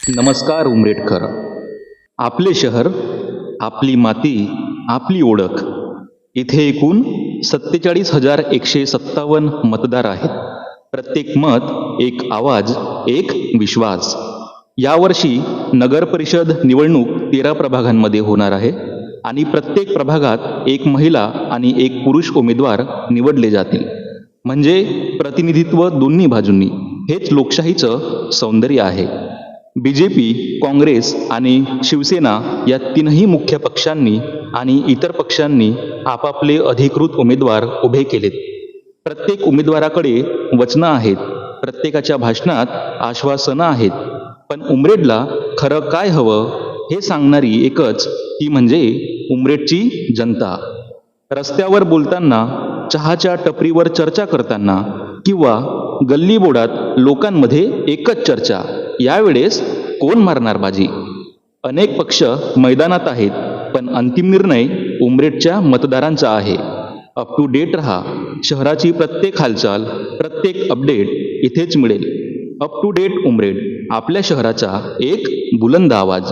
नमस्कार उमरेडकर. आपले शहर, आपली माती, आपली ओळख. इथे एकूण 47,157 मतदार आहेत. प्रत्येक मत एक आवाज, एक विश्वास. यावर्षी नगर परिषद निवडणूक 13 प्रभागांमध्ये होणार आहे आणि प्रत्येक प्रभागात एक महिला आणि एक पुरुष उमेदवार निवडले जातील. म्हणजे प्रतिनिधित्व दोन्ही बाजूंनी. हेच लोकशाहीचं सौंदर्य आहे. बीजेपी, काँग्रेस आणि शिवसेना या तीनही मुख्य पक्षांनी आणि इतर पक्षांनी आपापले अधिकृत उमेदवार उभे केलेत. प्रत्येक उमेदवाराकडे वचनं आहेत, प्रत्येकाच्या भाषणात आश्वासनं आहेत. पण उमरेडला खरं काय हवं हे सांगणारी एकच, ती म्हणजे उमरेडची जनता. रस्त्यावर बोलताना, चहाच्या टपरीवर चर्चा करताना किंवा गल्लीबोळात लोकांमध्ये एकच चर्चा, यावेळेस कोण मारणार बाजी? अनेक पक्ष मैदानात आहेत, पण अंतिम निर्णय उमरेडच्या मतदारांचा आहे. अप टू डेट रहा. शहराची प्रत्येक हालचाल, प्रत्येक अपडेट इथेच मिळेल. अप टू डेट उमरेड, आपल्या शहराचा एक बुलंद आवाज.